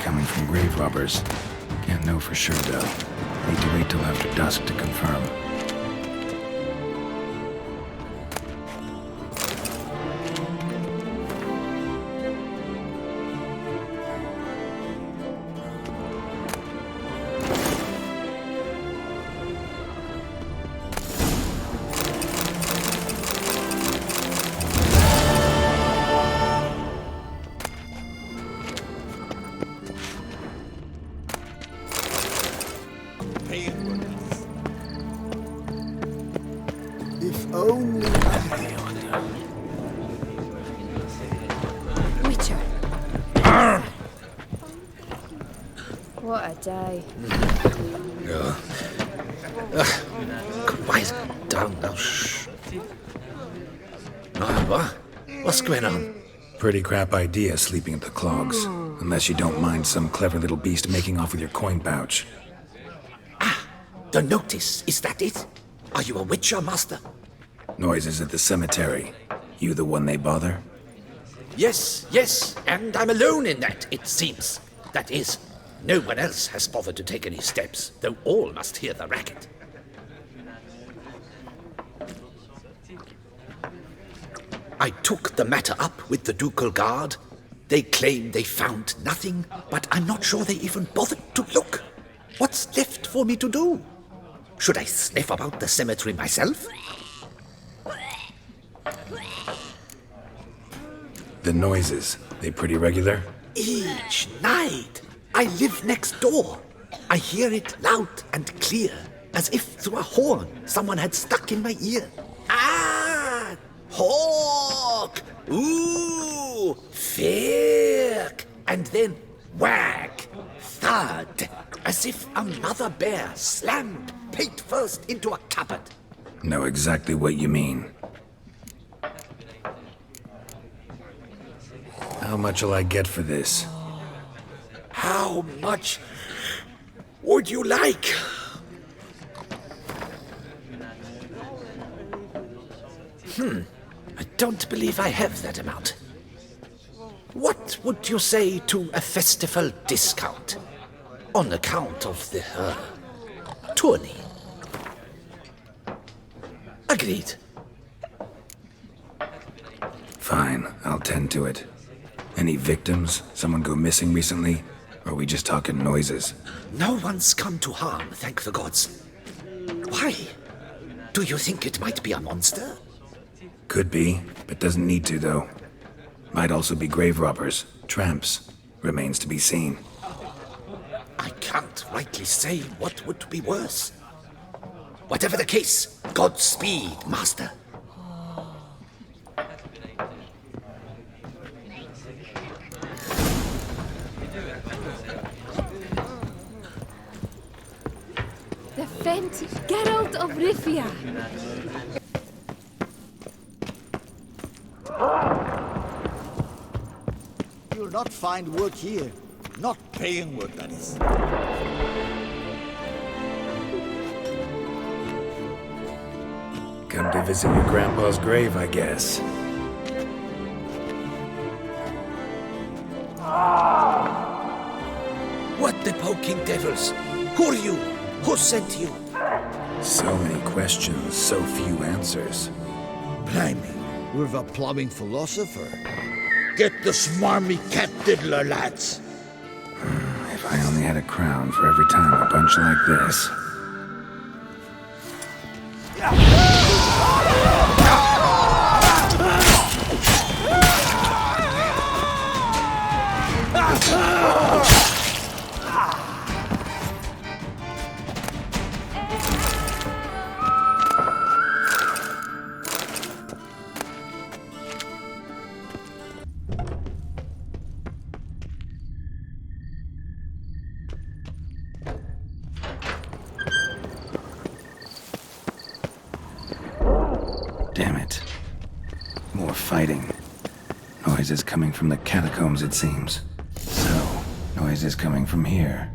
coming from grave robbers. Can't know for sure, though. Need to wait till after dusk to confirm. If only Witcher. What a day. Quiet down now. Shh. What's going on? Pretty crap idea, sleeping at the clogs. Unless you don't mind some clever little beast making off with your coin pouch. The notice, is that it? Are you a Witcher, master? Noises at the cemetery. You the one they bother? Yes, and I'm alone in that, it seems. That is, no one else has bothered to take any steps, though all must hear the racket. I took the matter up with the ducal guard. They claim they found nothing, but I'm not sure they even bothered to look. What's left for me to do? Should I sniff about the cemetery myself? The noises, they pretty regular? Each night. I live next door. I hear it loud and clear, as if through a horn someone had stuck in my ear. Ah! Hawk! Ooh! Firk! And then whack! Thud! As if a mother bear slammed pate first into a cupboard. Know exactly what you mean. How much'll I get for this? How much would you like? I don't believe I have that amount. What would you say to a festival discount? On account of the tourney. Agreed. Fine, I'll tend to it. Any victims? Someone go missing recently? Or are we just talking noises? No one's come to harm, thank the gods. Why? Do you think it might be a monster? Could be, but doesn't need to, though. Might also be grave robbers, tramps. Remains to be seen. I can't rightly say what would be worse. Whatever the case, Godspeed, master. The Fent Geralt of Rivia. you'll not find work here. Not paying work, that is. Come to visit your grandpa's grave, I guess. What the poking devils? Who are you? Who sent you? So many questions, so few answers. Blimey, we're the plumbing philosopher. Get the smarmy cat diddler, lads. If I only had a crown for every time a bunch like this. Damn it. More fighting. Noises coming from the catacombs, it seems. So, noises coming from here.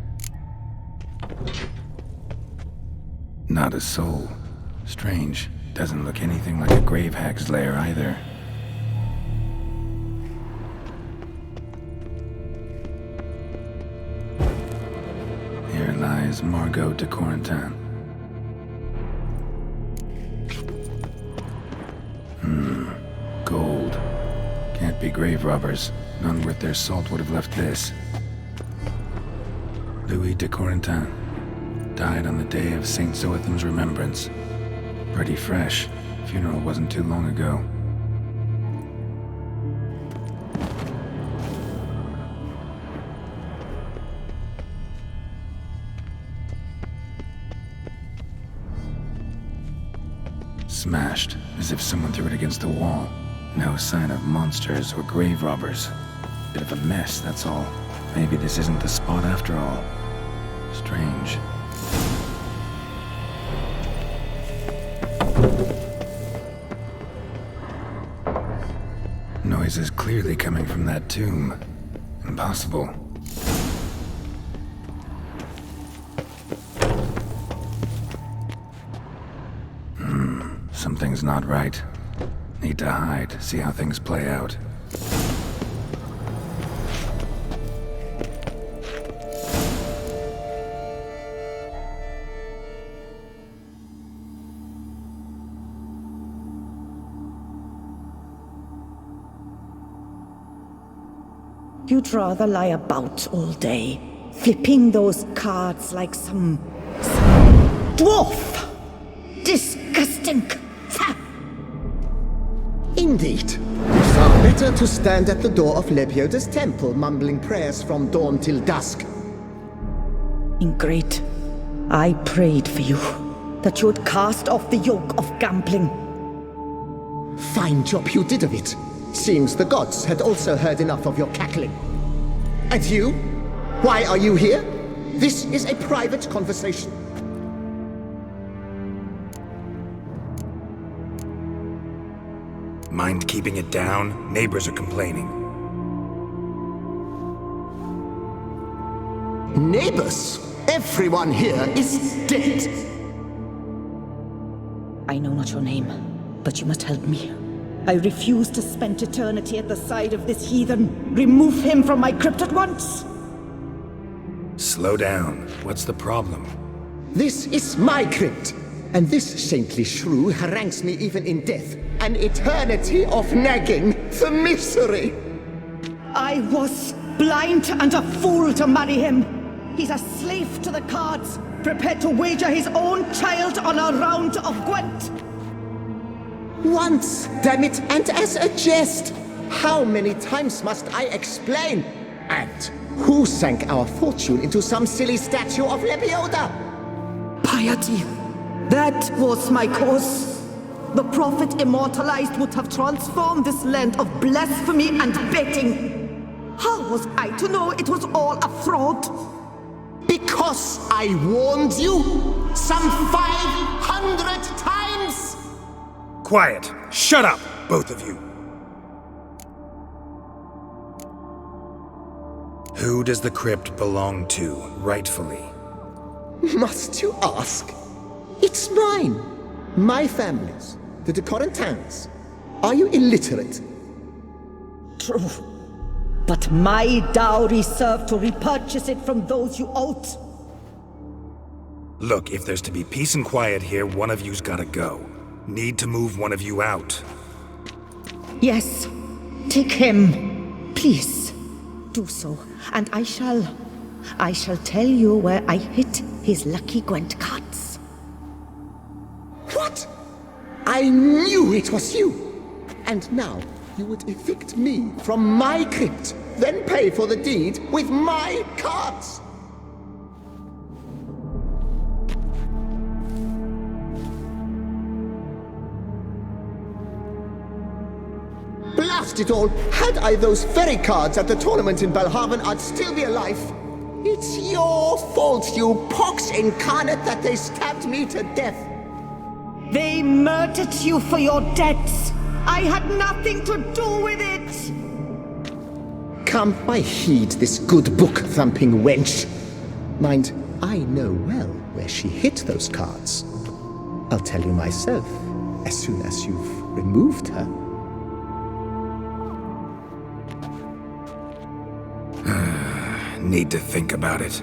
Not a soul. Strange. Doesn't look anything like a grave hag's lair either. lies Margot de Corentin. Gold. Can't be grave robbers. None worth their salt would have left this. Louis de Corentin. Died on the day of Saint Zoetham's remembrance. Pretty fresh. Funeral wasn't too long ago. Smashed, as if someone threw it against the wall. No sign of monsters or grave robbers. Bit of a mess, that's all. Maybe this isn't the spot after all. Strange. Noise is clearly coming from that tomb. Impossible. Something's not right. Need to hide, see how things play out. You'd rather lie about all day, flipping those cards like some dwarf. Disgusting. Indeed. Far better to stand at the door of Lebioda's temple, mumbling prayers from dawn till dusk. Ingrate, I prayed for you, that you would cast off the yoke of gambling. Fine job you did of it. Seems the gods had also heard enough of your cackling. And you? Why are you here? This is a private conversation. Mind keeping it down? Neighbors are complaining. Neighbors? Everyone here is dead. I know not your name, but you must help me. I refuse to spend eternity at the side of this heathen. Remove him from my crypt at once! Slow down. What's the problem? This is my crypt, and this saintly shrew harangues me even in death. An eternity of nagging, the misery! I was blind and a fool to marry him. He's a slave to the cards, prepared to wager his own child on a round of Gwent. Once, damn it, and as a jest! How many times must I explain? And who sank our fortune into some silly statue of Lebioda? Piety. That was my cause. The prophet immortalized would have transformed this land of blasphemy and betting. How was I to know it was all a fraud? Because I warned you some 500 times! Quiet! Shut up, both of you! Who does the crypt belong to, rightfully? Must you ask? It's mine. My family's. The de Corentins. Are you illiterate? True. But my dowry served to repurchase it from those you owed. Look, if there's to be peace and quiet here, one of you's gotta go. Need to move one of you out. Yes. Take him. Please. Do so. And I shall tell you where I hid his lucky Gwent cards. What? I knew it was you! And now you would evict me from my crypt, then pay for the deed with my cards! Blast it all! Had I those very cards at the tournament in Belhaven, I'd still be alive! It's your fault, you pox incarnate, that they stabbed me to death! They murdered you for your debts. I had nothing to do with it. Come, I heed this good book-thumping wench. Mind, I know well where she hid those cards. I'll tell you myself, as soon as you've removed her. Need to think about it.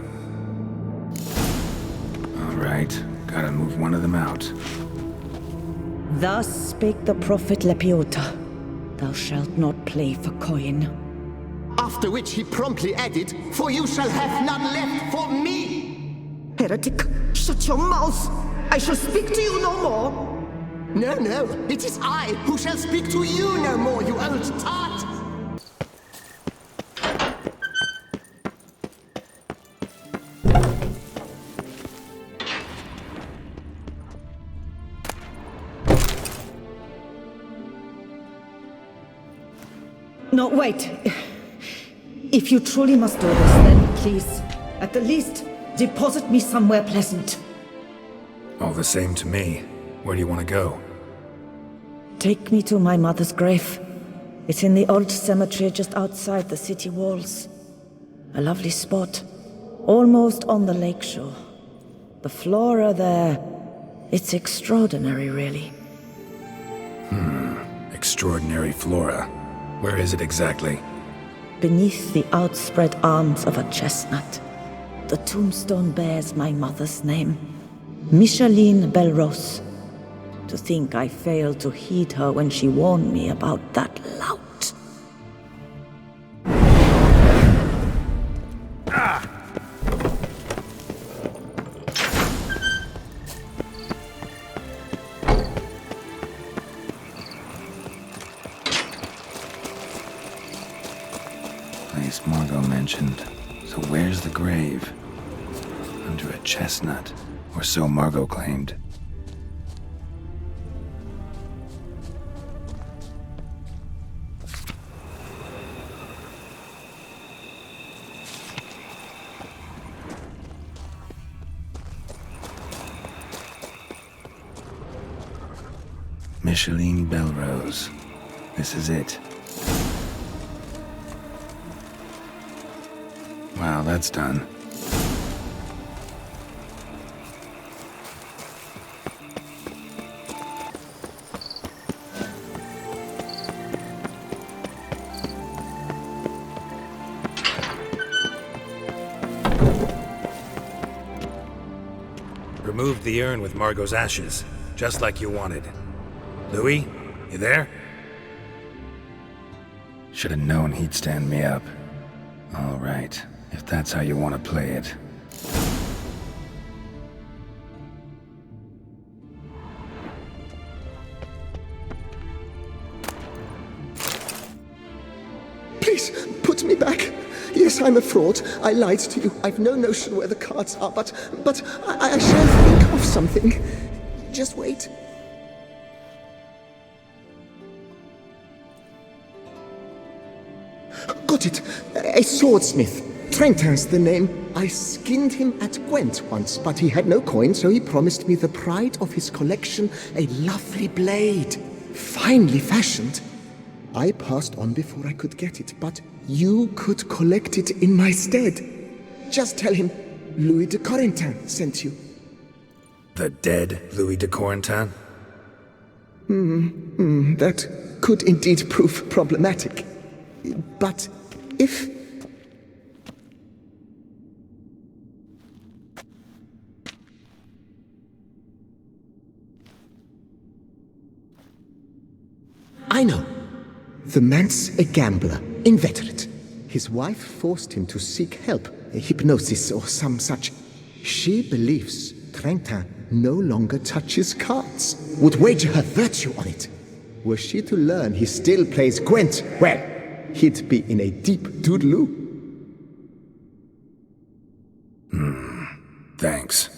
right. Gotta move one of them out. Thus spake the prophet Lepiota. Thou shalt not play for coin. After which he promptly added, "For you shall have none left for me!" Heretic, shut your mouth! I shall speak to you no more! No, no, it is I who shall speak to you no more, you old tart! No, wait. If you truly must do this, then please, at the least, deposit me somewhere pleasant. All the same to me. Where do you want to go? Take me to my mother's grave. It's in the old cemetery just outside the city walls. A lovely spot, almost on the lakeshore. The flora there, it's extraordinary, really. Extraordinary flora. Where is it exactly? Beneath the outspread arms of a chestnut, the tombstone bears my mother's name, Micheline Belrose. To think I failed to heed her when she warned me about that lout. Place Margot mentioned. So where's the grave? Under a chestnut, or so Margot claimed. Micheline Belrose. This is it. Wow, that's done. Removed the urn with Margot's ashes, just like you wanted. Louis, you there? Should have known he'd stand me up. All right, if that's how you want to play it. Please, put me back. Yes, I'm a fraud. I lied to you. I've no notion where the cards are, but I shall think of something. Just wait. Got it. A swordsmith. Trentin's the name. I skinned him at Gwent once, but he had no coin, so he promised me the pride of his collection, a lovely blade. Finely fashioned. I passed on before I could get it, but you could collect it in my stead. Just tell him Louis de Corentin sent you. The dead Louis de Corentin? That could indeed prove problematic. But if... I know. The man's a gambler, inveterate. His wife forced him to seek help, hypnosis or some such. She believes Trentin no longer touches cards, would wager her virtue on it. Were she to learn he still plays Gwent, well, he'd be in a deep doodaloo. Thanks.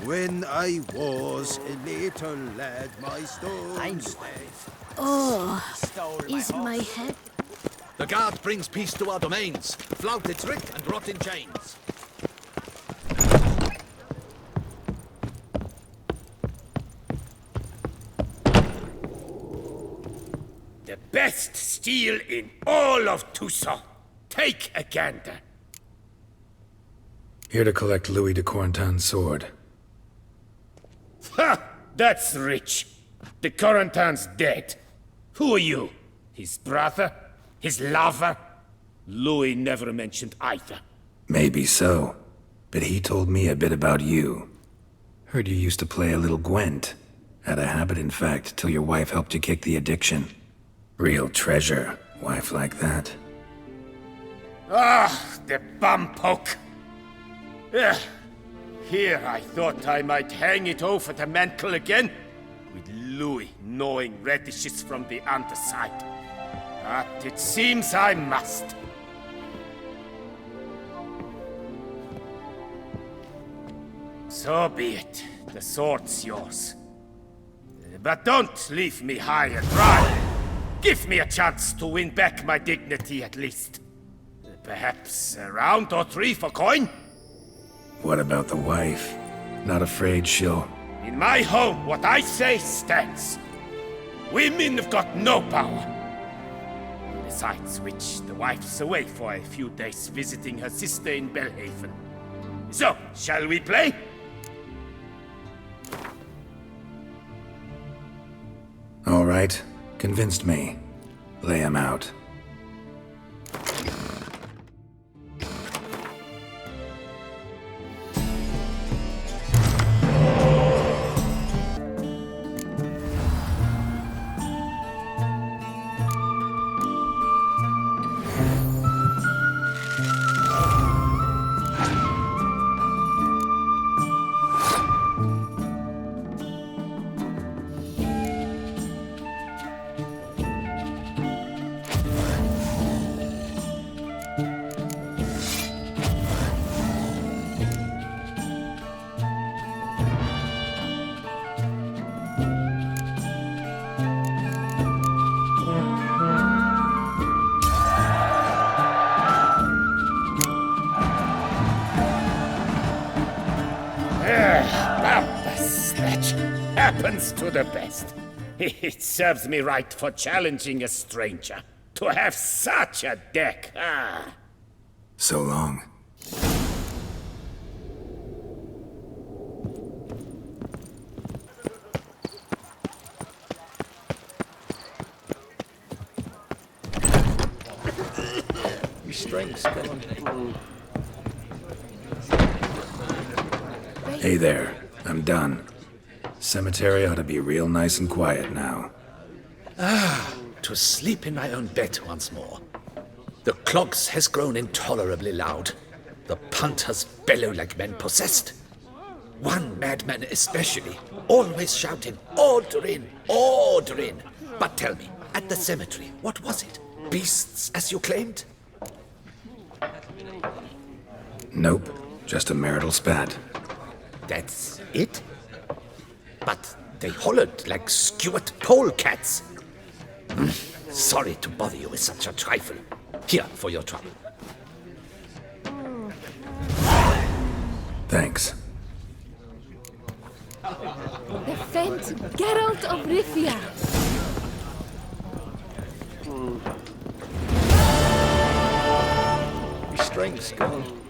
When I was a little lad, my stones... Is my head? The guard brings peace to our domains. Flout its rick and rot in chains. best steel in all of Tucson. Take a gander. Here to collect Louis de Corentin's sword. Ha! That's rich. The Corentin's dead. Who are you? His brother? His lover? Louis never mentioned either. Maybe so, but he told me a bit about you. Heard you used to play a little Gwent. Had a habit, in fact, till your wife helped you kick the addiction. Real treasure, wife like that. Ah, the bumpoke. Ugh. Here I thought I might hang it over the mantle again, with Louis gnawing radishes from the underside. But it seems I must. So be it. The sword's yours. But don't leave me high and dry. Give me a chance to win back my dignity at least. Perhaps a round or three for coin? What about the wife? Not afraid she'll... In my home, what I say stands. Women have got no power. Besides which, the wife's away for a few days visiting her sister in Belhaven. So, shall we play? All right, convinced me. Lay him out. That happens to the best. It serves me right for challenging a stranger. To have such a deck, So long. Your strength's gone. Hey there, I'm done. Cemetery ought to be real nice and quiet now. To sleep in my own bed once more. The clogs has grown intolerably loud. The punters bellow like men possessed. One madman especially, always shouting, "Order in! Order in!" But tell me, at the cemetery, what was it? Beasts, as you claimed? Nope, just a marital spat. That's it? But they hollered like skewered polecats. Sorry to bother you with such a trifle. Here for your trouble. Thanks. The Fent Geralt of Rivia. Your strength's gone.